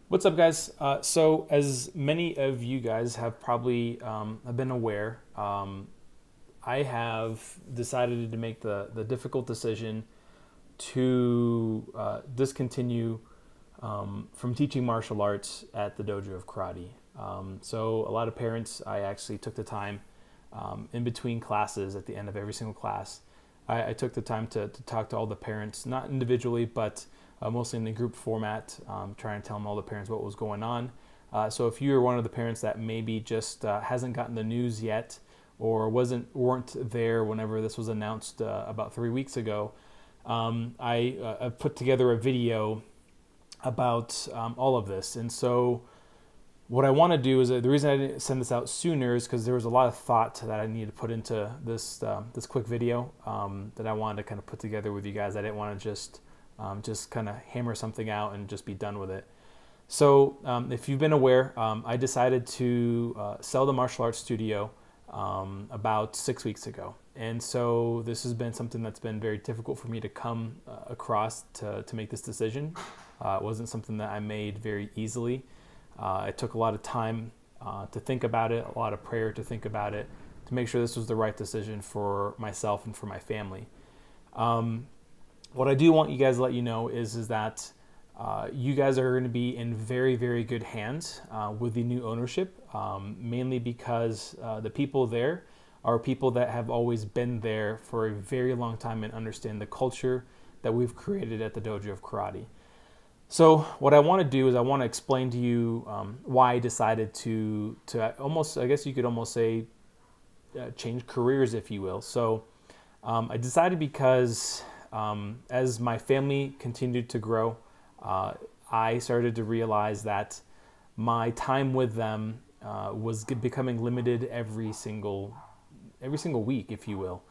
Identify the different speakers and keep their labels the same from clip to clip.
Speaker 1: What's up, guys? So, as many of you guys have probably have been aware, I have decided to make the difficult decision to discontinue from teaching martial arts at the dojo of karate. So, a lot of parents, I actually took the time in between classes at the end of every single class. I took the time to talk to all the parents, not individually, but mostly in the group format, trying to tell them all the parents what was going on. So if you're one of the parents that maybe just hasn't gotten the news yet or weren't there whenever this was announced about 3 weeks ago, I put together a video about all of this. And so what I want to do is the reason I didn't send this out sooner is because there was a lot of thought that I needed to put into this this quick video that I wanted to kind of put together with you guys. I didn't want to just kind of hammer something out and just be done with it. So if you've been aware, I decided to sell the martial arts studio about 6 weeks ago. And so this has been something that's been very difficult for me to come across to make this decision. It wasn't something that I made very easily. It took a lot of time to think about it, a lot of prayer to think about it, to make sure this was the right decision for myself and for my family. What I do want you guys to let you know is that you guys are going to be in very, very good hands with the new ownership, mainly because the people there are people that have always been there for a very long time and understand the culture that we've created at the Dojo of Karate. So what I want to do is I want to explain to you why I decided to almost, I guess you could almost say, change careers, if you will. So I decided because as my family continued to grow, I started to realize that my time with them was becoming limited every single week, if you will,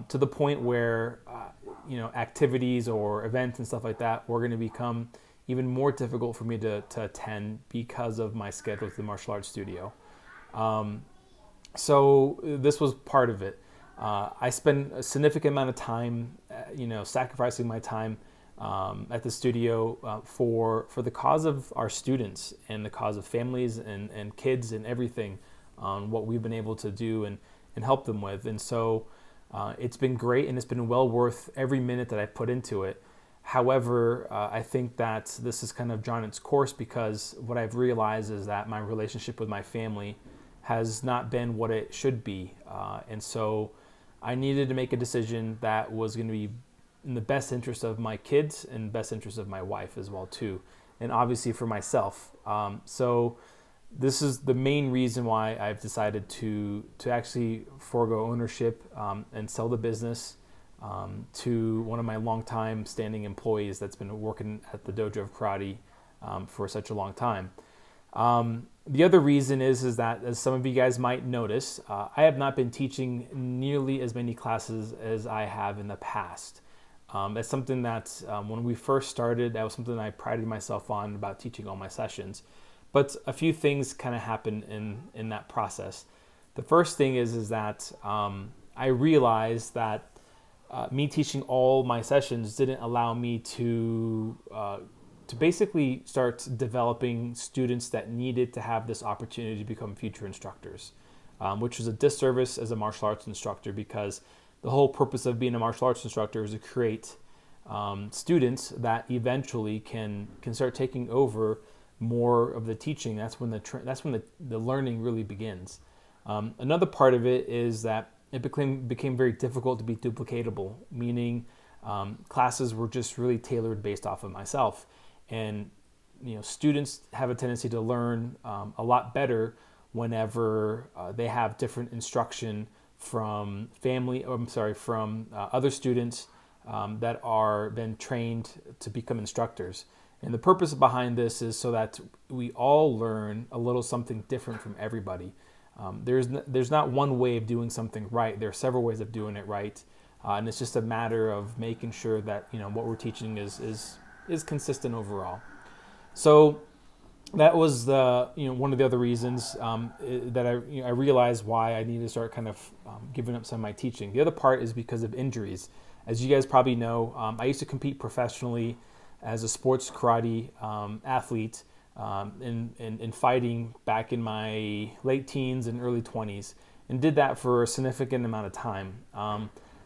Speaker 1: to the point where activities or events and stuff like that were going to become even more difficult for me to attend because of my schedule at the martial arts studio. So this was part of it. I spent a significant amount of time, sacrificing my time at the studio for the cause of our students and the cause of families and kids and everything on what we've been able to do and help them with. And so it's been great, and it's been well worth every minute that I put into it. However, I think that this has kind of drawn its course because what I've realized is that my relationship with my family has not been what it should be. And so I needed to make a decision that was going to be in the best interest of my kids and best interest of my wife as well too, and obviously for myself. So this is the main reason why I've decided to actually forego ownership and sell the business to one of my longtime standing employees that's been working at the Dojo of Karate for such a long time. The other reason is that, as some of you guys might notice, I have not been teaching nearly as many classes as I have in the past. That's something that when we first started, that was something I prided myself on about teaching all my sessions. But a few things kind of happened in that process. The first thing is that I realized that me teaching all my sessions didn't allow me to basically start developing students that needed to have this opportunity to become future instructors, which was a disservice as a martial arts instructor, because the whole purpose of being a martial arts instructor is to create students that eventually can start taking over more of the teaching. That's when the learning really begins. Another part of it is that it became very difficult to be duplicatable, meaning classes were just really tailored based off of myself. And students have a tendency to learn a lot better whenever they have different instruction from other students that are been trained to become instructors. And the purpose behind this is so that we all learn a little something different from everybody. There's not one way of doing something right. There are several ways of doing it right, and it's just a matter of making sure that what we're teaching is consistent overall. So that was one of the other reasons that I realized why I needed to start kind of giving up some of my teaching. The other part is because of injuries. As you guys probably know, I used to compete professionally as a sports karate athlete in fighting back in my late teens and early 20s, and did that for a significant amount of time.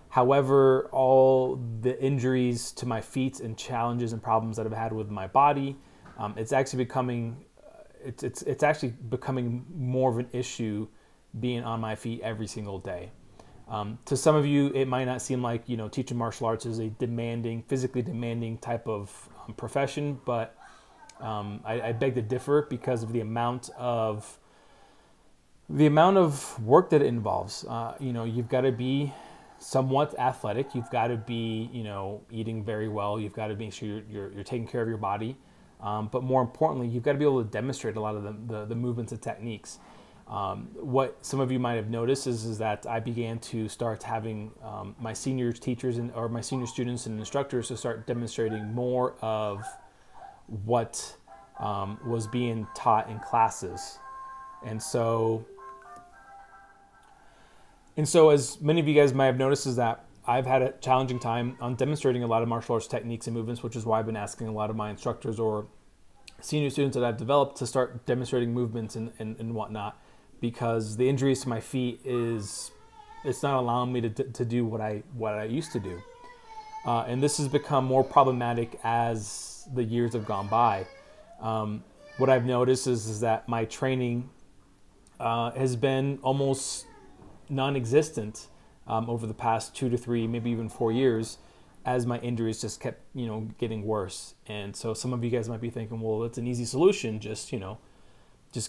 Speaker 1: However, all the injuries to my feet and challenges and problems that I've had with my body, it's actually becoming more of an issue being on my feet every single day. To some of you, it might not seem like, teaching martial arts is a physically demanding type of profession, but I beg to differ because of the amount of work that it involves. You've got to be somewhat athletic. You've got to be, eating very well. You've got to make sure you're taking care of your body. But more importantly, you've got to be able to demonstrate a lot of the movements and techniques. What some of you might have noticed is that I began to start having my senior teachers or my senior students and instructors to start demonstrating more of what was being taught in classes. And so as many of you guys might have noticed, is that I've had a challenging time on demonstrating a lot of martial arts techniques and movements, which is why I've been asking a lot of my instructors or senior students that I've developed to start demonstrating movements and whatnot, because the injuries to my feet it's not allowing me to do what I used to do. And this has become more problematic as the years have gone by. What I've noticed is that my training has been almost non-existent over the past 2 to 3, maybe even 4 years, as my injuries just kept, getting worse. And so some of you guys might be thinking, well, it's an easy solution, just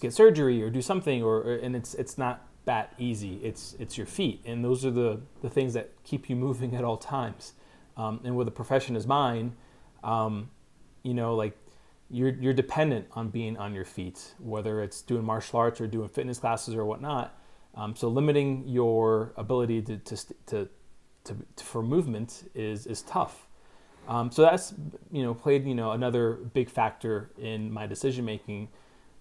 Speaker 1: get surgery or do something, and it's not that easy. It's your feet, and those are the things that keep you moving at all times. And with a profession as mine, you're dependent on being on your feet, whether it's doing martial arts or doing fitness classes or whatnot. So limiting your ability for movement is tough. So that's played another big factor in my decision making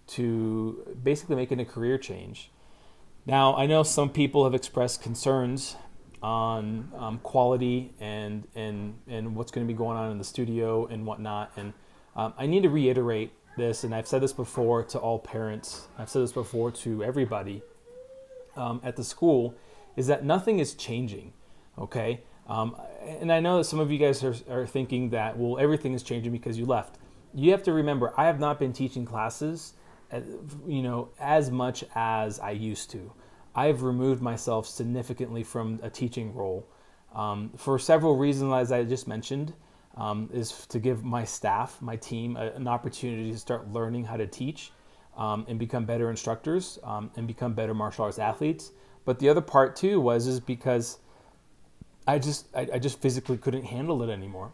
Speaker 1: to basically making a career change. Now, I know some people have expressed concerns on quality and what's going to be going on in the studio and whatnot. And I need to reiterate this, and I've said this before to all parents. I've said this before to everybody at the school, is that nothing is changing, okay? And I know that some of you guys are thinking that, well, everything is changing because you left. You have to remember, I have not been teaching classes, as much as I used to. I've removed myself significantly from a teaching role for several reasons, as I just mentioned, is to give my staff, my team, an opportunity to start learning how to teach and become better instructors and become better martial arts athletes. But the other part too is because I just physically couldn't handle it anymore.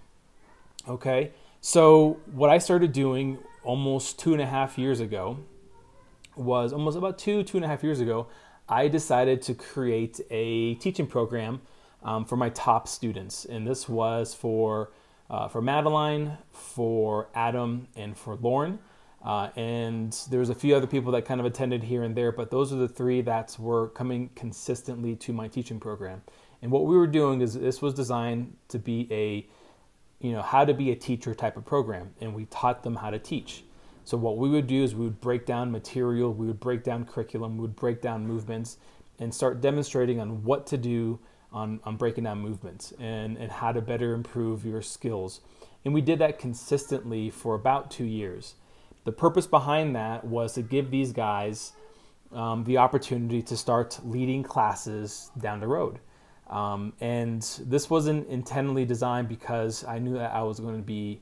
Speaker 1: Okay, so what I started doing almost 2.5 years ago was about 2.5 years ago, I decided to create a teaching program for my top students, and this was for Madeline, for Adam, and for Lauren. And there was a few other people that kind of attended here and there, but those are the 3 that were coming consistently to my teaching program. And what we were doing is this was designed to be how to be a teacher type of program, and we taught them how to teach. So what we would do is we would break down material, we would break down curriculum, we would break down movements, and start demonstrating on what to do on breaking down movements and how to better improve your skills. And we did that consistently for about 2 years. The purpose behind that was to give these guys the opportunity to start leading classes down the road. And this wasn't intentionally designed because I knew that I was going to be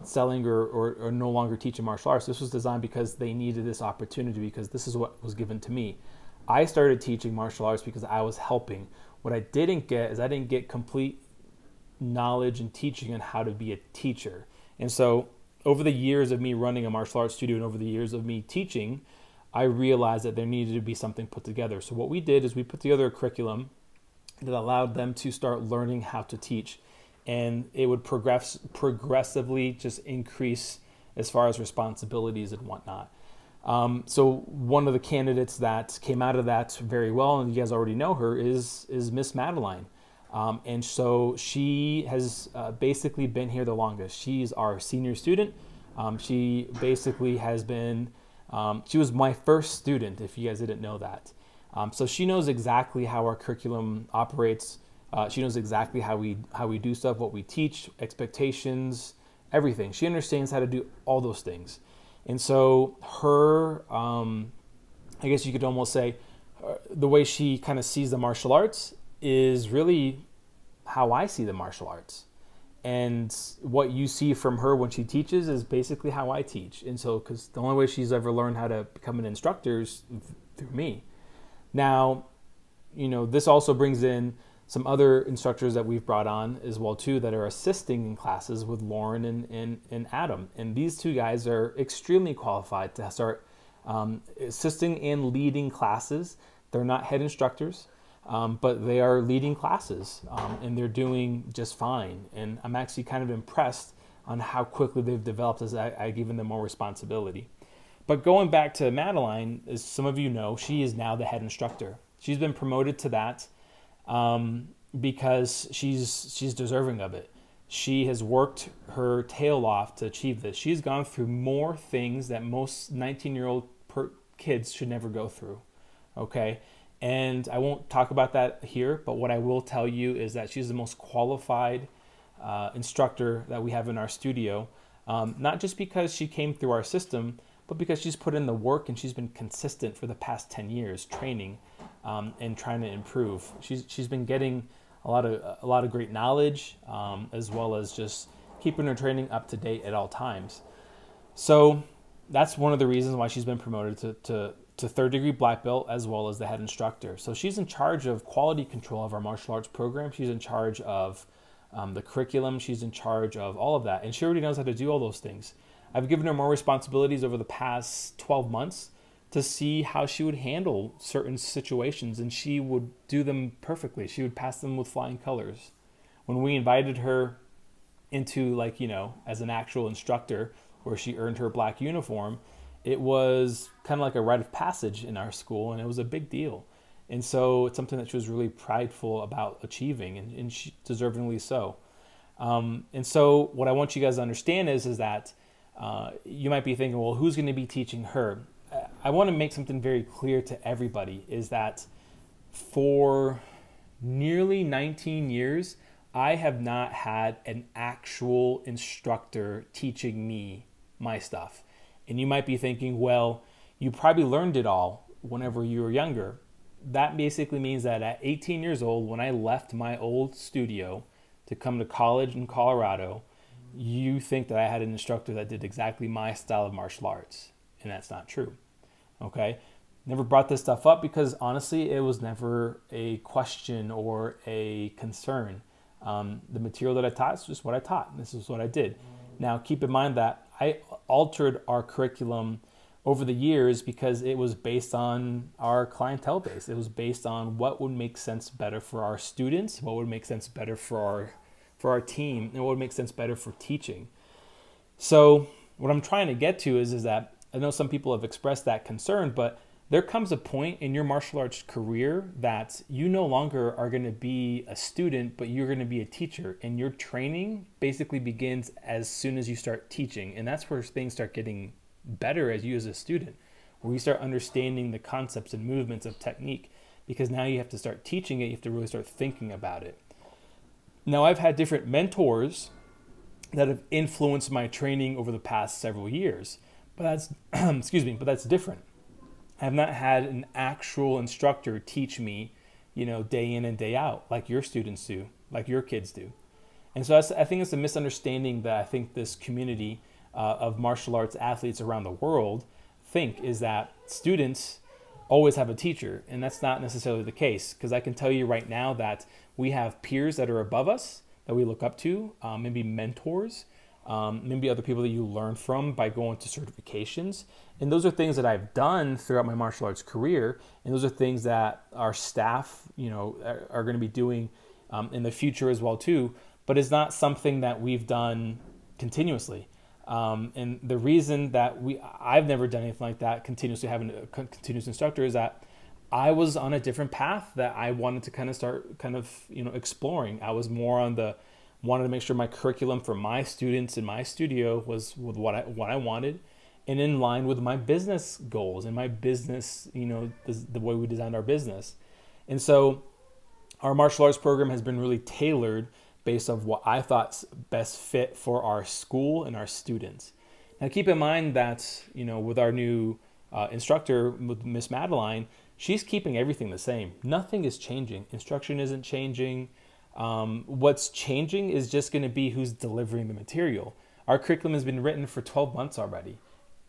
Speaker 1: selling or no longer teaching martial arts. This was designed because they needed this opportunity, because this is what was given to me. I started teaching martial arts because I was helping. What I didn't get is I didn't get complete knowledge and teaching on how to be a teacher. And so over the years of me running a martial arts studio and over the years of me teaching, I realized that there needed to be something put together. So what we did is we put together a curriculum that allowed them to start learning how to teach. And it would progressively just increase as far as responsibilities and whatnot. So one of the candidates that came out of that very well, and you guys already know her, is Miss Madeline. And so she has basically been here the longest. She's our senior student. She basically has been, she was my first student, if you guys didn't know that. So she knows exactly how our curriculum operates. She knows exactly how we do stuff, what we teach, expectations, everything. She understands how to do all those things. And so her, I guess you could almost say, the way she kind of sees the martial arts is really how I see the martial arts. And what you see from her when she teaches is basically how I teach. And so, because the only way she's ever learned how to become an instructor is through me. Now, this also brings in some other instructors that we've brought on as well too, that are assisting in classes with Lauren and Adam. And these two guys are extremely qualified to start assisting and leading classes. They're not head instructors, but they are leading classes, and they're doing just fine. And I'm actually kind of impressed on how quickly they've developed as I've given them more responsibility. But going back to Madeline, as some of you know, she is now the head instructor. She's been promoted to that because she's deserving of it. She has worked her tail off to achieve this. She's gone through more things that most 19-year-old kids should never go through, okay? And I won't talk about that here, but what I will tell you is that she's the most qualified instructor that we have in our studio, not just because she came through our system, but because she's put in the work and she's been consistent for the past 10 years training and trying to improve. She's been getting a lot of great knowledge, as well as just keeping her training up to date at all times. So that's one of the reasons why she's been promoted to third degree black belt, as well as the head instructor. So she's in charge of quality control of our martial arts program. She's in charge of the curriculum. She's in charge of all of that. And she already knows how to do all those things. I've given her more responsibilities over the past 12 months to see how she would handle certain situations, and she would do them perfectly. She would pass them with flying colors. When we invited her into, as an actual instructor, where she earned her black uniform, it was kind of like a rite of passage in our school, and it was a big deal. And so it's something that she was really prideful about achieving, and she deservingly so. And so what I want you guys to understand is that you might be thinking, well, who's going to be teaching her? I want to make something very clear to everybody, is that for nearly 19 years, I have not had an actual instructor teaching me my stuff. And you might be thinking, well, you probably learned it all whenever you were younger. That basically means that at 18 years old, when I left my old studio to come to college in Colorado, you think that I had an instructor that did exactly my style of martial arts. And that's not true, okay? Never brought this stuff up because honestly, it was never a question or a concern. The material that I taught is just what I taught. This is what I did. Now, keep in mind that I altered our curriculum over the years because it was based on our clientele base. It was based on what would make sense better for our students, what would make sense better for our team, and what would make sense better for teaching. So what I'm trying to get to is that I know some people have expressed that concern, but there comes a point in your martial arts career that you no longer are going to be a student, but you're going to be a teacher. And your training basically begins as soon as you start teaching. And that's where things start getting better as you as a student, where you start understanding the concepts and movements of technique, because now you have to start teaching it. You have to really start thinking about it. Now, I've had different mentors that have influenced my training over the past several years, but that's, but that's different. I have not had an actual instructor teach me, day in and day out, like your students do, like your kids do. And so I think it's a misunderstanding that I think this community of martial arts athletes around the world think, is that students always have a teacher. And that's not necessarily the case, because I can tell you right now that we have peers that are above us that we look up to, maybe mentors, maybe other people that you learn from by going to certifications. And those are things that I've done throughout my martial arts career. And those are things that our staff, are going to be doing in the future as well too. But it's not something that we've done continuously. And the reason that I've never done anything like that, continuously having a continuous instructor, is that I was on a different path that I wanted to start exploring. I was more on the wanted to make sure my curriculum for my students in my studio was with what I wanted and in line with my business goals and my business, the way we designed our business. And so our martial arts program has been really tailored based on what I thought's best fit for our school and our students. Now keep in mind that, with our new instructor, with Miss Madeline, she's keeping everything the same. Nothing is changing. Instruction isn't changing. What's changing is just going to be who's delivering the material. Our curriculum has been written for 12 months already.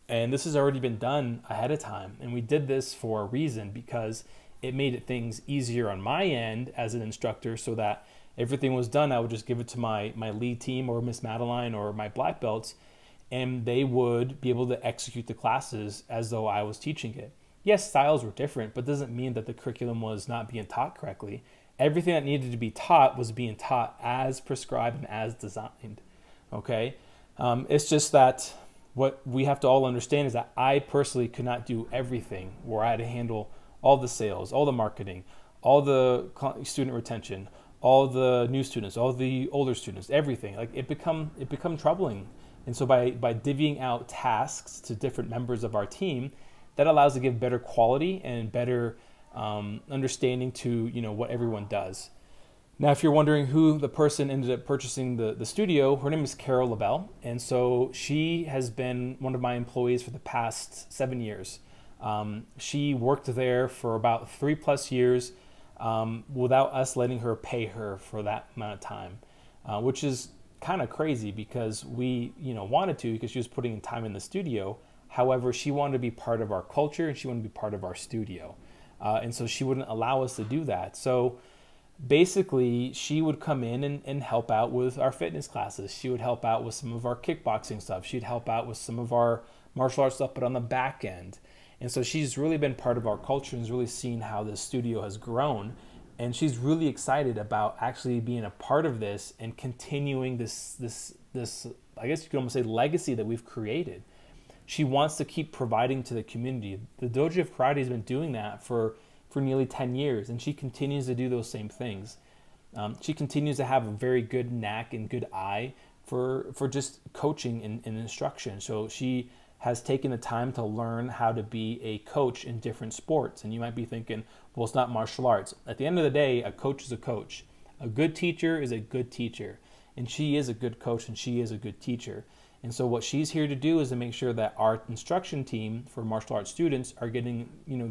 Speaker 1: And this has already been done ahead of time. And we did this for a reason, because it made things easier on my end as an instructor, so that everything was done. I would just give it to my lead team or Miss Madeline or my black belts, and they would be able to execute the classes as though I was teaching it. Yes, styles were different, but doesn't mean that the curriculum was not being taught correctly. Everything that needed to be taught was being taught as prescribed and as designed. Okay? It's just that what we have to all understand is that I personally could not do everything, where I had to handle all the sales, all the marketing, all the student retention, all the new students, all the older students, everything. Like it become troubling. And so by divvying out tasks to different members of our team, that allows to give better quality and better understanding to what everyone does. Now, if you're wondering who the person ended up purchasing the studio, her name is Carol LaBelle. And so she has been one of my employees for the past 7 years. She worked there for about 3+ years without us letting her pay her for that amount of time, which is kind of crazy, because we wanted to, because she was putting in time in the studio. However, she wanted to be part of our culture and she wanted to be part of our studio. And so she wouldn't allow us to do that. So basically, she would come in and help out with our fitness classes. She would help out with some of our kickboxing stuff. She'd help out with some of our martial arts stuff, but on the back end. And so she's really been part of our culture and has really seen how this studio has grown. And she's really excited about actually being a part of this and continuing this I guess you could almost say, legacy that we've created. She wants to keep providing to the community. The Dojo of Karate has been doing that for nearly 10 years, and she continues to do those same things. She continues to have a very good knack and good eye for just coaching and instruction. So she has taken the time to learn how to be a coach in different sports. And you might be thinking, well, it's not martial arts. At the end of the day, a coach is a coach. A good teacher is a good teacher. And she is a good coach and she is a good teacher. And so what she's here to do is to make sure that our instruction team for martial arts students are getting,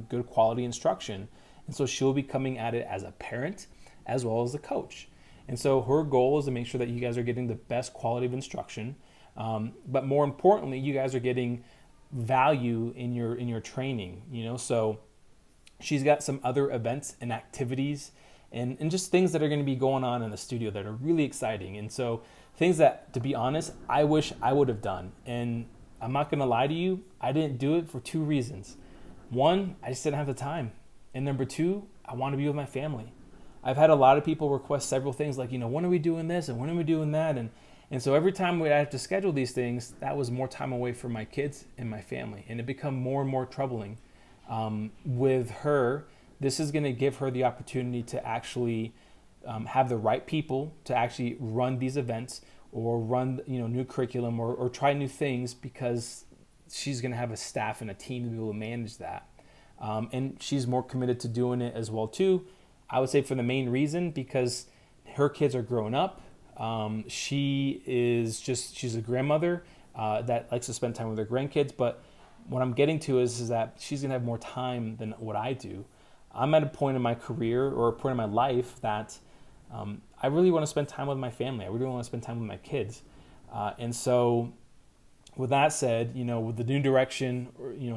Speaker 1: good quality instruction. And so she'll be coming at it as a parent as well as a coach. And so her goal is to make sure that you guys are getting the best quality of instruction. But more importantly, you guys are getting value in your training, So she's got some other events and activities and just things that are going to be going on in the studio that are really exciting. And so things that, to be honest, I wish I would have done. And I'm not going to lie to you, I didn't do it for 2 reasons. 1, I just didn't have the time. And number 2, I want to be with my family. I've had a lot of people request several things like, when are we doing this and when are we doing that? And so every time I have to schedule these things, that was more time away from my kids and my family. And it become more and more troubling. With her, this is going to give her the opportunity to actually have the right people to actually run these events or run new curriculum or try new things, because she's going to have a staff and a team to be able to manage that. And she's more committed to doing it as well too. I would say for the main reason, because her kids are growing up. She's a grandmother that likes to spend time with her grandkids. But what I'm getting to is that she's going to have more time than what I do. I'm at a point in my career or a point in my life that I really want to spend time with my family. I really want to spend time with my kids. And so with that said, with the new direction,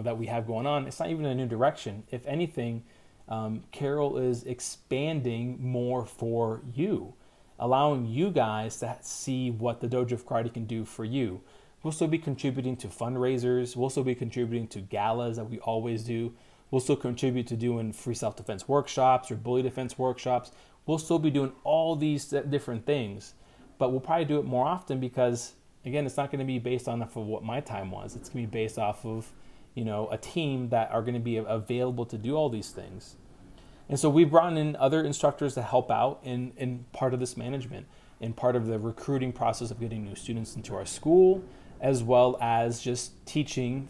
Speaker 1: that we have going on, it's not even a new direction. If anything, Carol is expanding more for you, allowing you guys to see what the Dojo of Karate can do for you. We'll still be contributing to fundraisers. We'll still be contributing to galas that we always do. We'll still contribute to doing free self-defense workshops or bully defense workshops. We'll still be doing all these different things, but we'll probably do it more often because, again, it's not going to be based on off of what my time was. It's going to be based off of, a team that are going to be available to do all these things. And so we've brought in other instructors to help out in part of this management. and part of the recruiting process of getting new students into our school, as well as just teaching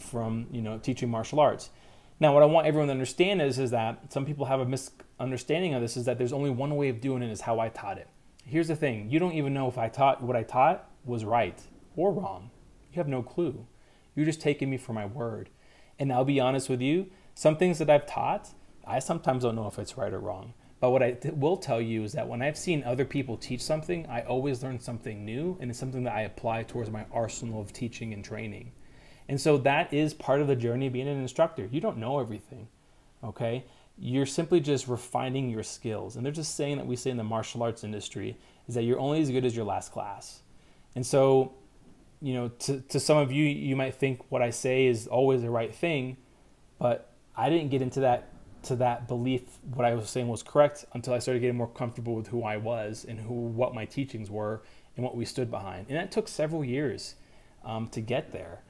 Speaker 1: teaching martial arts. Now, what I want everyone to understand is that some people have a misunderstanding of this, is that there's only one way of doing it, is how I taught it. Here's the thing. You don't even know if what I taught was right or wrong. You have no clue. You're just taking me for my word. And I'll be honest with you, some things that I've taught, I sometimes don't know if it's right or wrong. But what I will tell you is that when I've seen other people teach something, I always learn something new, and it's something that I apply towards my arsenal of teaching and training. And so that is part of the journey of being an instructor. You don't know everything, okay? You're simply just refining your skills. And there's just saying that we say in the martial arts industry is that you're only as good as your last class. And so, to some of you, you might think what I say is always the right thing, but I didn't get into that belief what I was saying was correct until I started getting more comfortable with who I was and what my teachings were and what we stood behind. And that took several years to get there.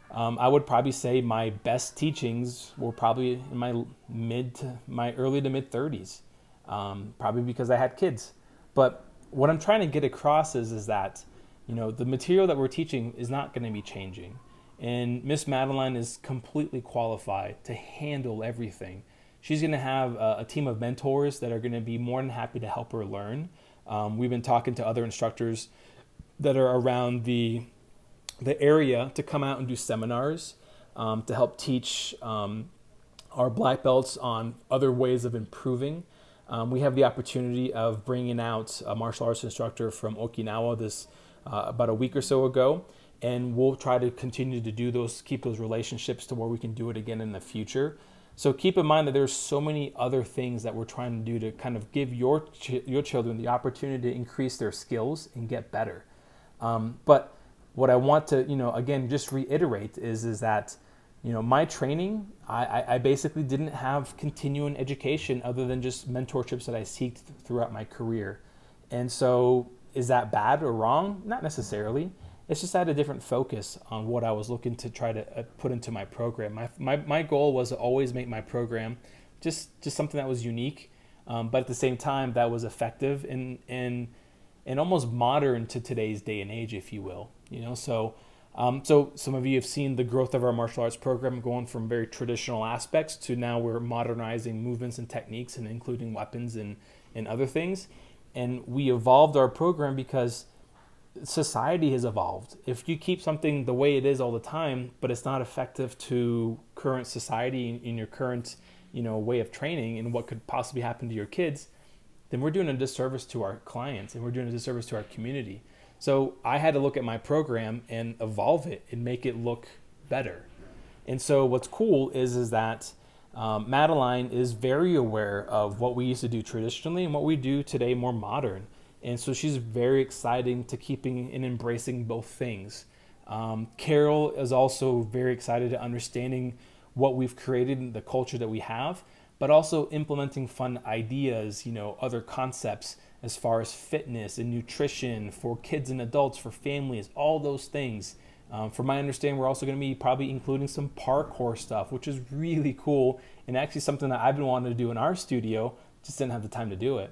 Speaker 1: I would probably say my best teachings were probably in my early to mid 30s, probably because I had kids. But what I'm trying to get across is that, the material that we're teaching is not going to be changing. And Miss Madeline is completely qualified to handle everything. She's going to have a team of mentors that are going to be more than happy to help her learn. We've been talking to other instructors that are around the area to come out and do seminars to help teach our black belts on other ways of improving. We have the opportunity of bringing out a martial arts instructor from Okinawa about a week or so ago, and we'll try to continue to keep those relationships to where we can do it again in the future. So keep in mind that there's so many other things that we're trying to do to kind of give your children the opportunity to increase their skills and get better. But what I want to, again, just reiterate is that, my training, I basically didn't have continuing education other than just mentorships that I seeked throughout my career. And so is that bad or wrong? Not necessarily. It's just I had a different focus on what I was looking to try to put into my program. My goal was to always make my program just something that was unique, but at the same time that was effective and almost modern to today's day and age, if you will. So some of you have seen the growth of our martial arts program going from very traditional aspects to now we're modernizing movements and techniques and including weapons and other things. And we evolved our program because society has evolved. If you keep something the way it is all the time, but it's not effective to current society in your current, way of training and what could possibly happen to your kids, then we're doing a disservice to our clients and we're doing a disservice to our community. So I had to look at my program and evolve it and make it look better. And so what's cool is that Madeline is very aware of what we used to do traditionally and what we do today more modern. And so she's very exciting to keeping and embracing both things. Carol is also very excited to understanding what we've created and the culture that we have, but also implementing fun ideas, other concepts as far as fitness and nutrition for kids and adults, for families, all those things. From my understanding, we're also going to be probably including some parkour stuff, which is really cool and actually something that I've been wanting to do in our studio, just didn't have the time to do it.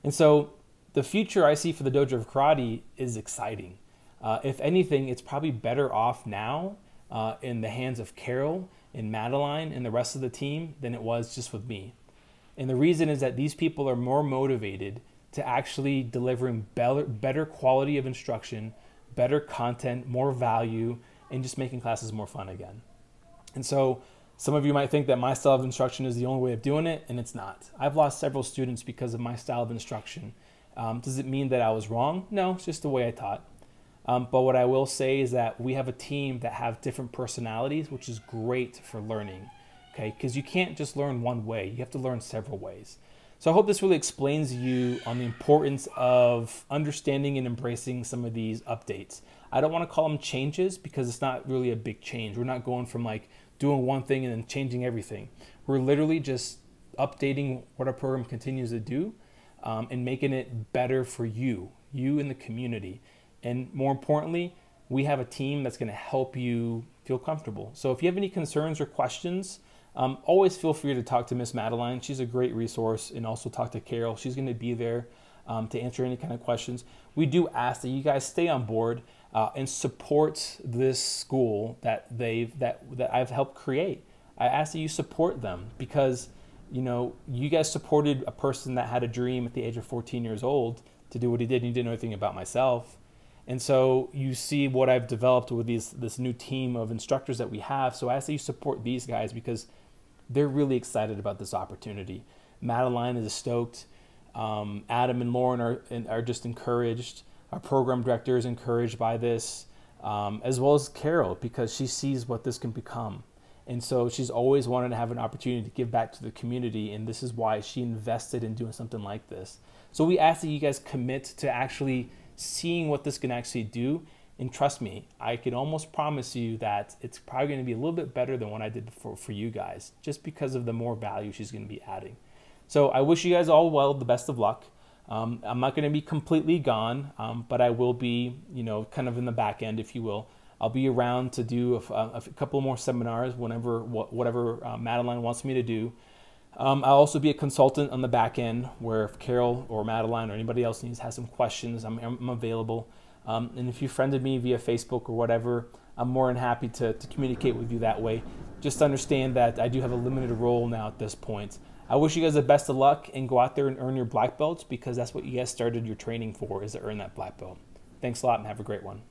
Speaker 1: And so the future I see for the Dojo of Karate is exciting. If anything, it's probably better off now in the hands of Carol and Madeline and the rest of the team than it was just with me. And the reason is that these people are more motivated to actually delivering better quality of instruction, better content, more value, and just making classes more fun again. And so some of you might think that my style of instruction is the only way of doing it, and it's not. I've lost several students because of my style of instruction. Does it mean that I was wrong? No, it's just the way I taught. But what I will say is that we have a team that have different personalities, which is great for learning, okay? Because you can't just learn one way. You have to learn several ways. So I hope this really explains to you on the importance of understanding and embracing some of these updates. I don't want to call them changes because it's not really a big change. We're not going from like doing one thing and then changing everything. We're literally just updating what our program continues to do and making it better for you in the community. And more importantly, we have a team that's going to help you feel comfortable. So if you have any concerns or questions, always feel free to talk to Miss Madeline. She's a great resource, and also talk to Carol. She's going to be there to answer any kind of questions. We do ask that you guys stay on board and support this school that I've helped create. I ask that you support them because, you know, you guys supported a person that had a dream at the age of 14 years old to do what he did, and you didn't know anything about myself. And so you see what I've developed with this new team of instructors that we have. So I ask that you support these guys because they're really excited about this opportunity. Madeline is stoked. Adam and Lauren are just encouraged. Our program director is encouraged by this, as well as Carol, because she sees what this can become. And so she's always wanted to have an opportunity to give back to the community, and this is why she invested in doing something like this. So we ask that you guys commit to actually seeing what this can actually do. And trust me, I can almost promise you that it's probably going to be a little bit better than what I did for you guys, just because of the more value she's going to be adding. So I wish you guys all well, the best of luck. I'm not going to be completely gone, but I will be, you know, kind of in the back end, if you will. I'll be around to do a couple more seminars whatever Madeline wants me to do. I'll also be a consultant on the back end, where if Carol or Madeline or anybody else has some questions, I'm available. And if you friended me via Facebook or whatever, I'm more than happy to communicate with you that way. Just understand that I do have a limited role now at this point. I wish you guys the best of luck, and go out there and earn your black belts, because that's what you guys started your training for, is to earn that black belt. Thanks a lot and have a great one.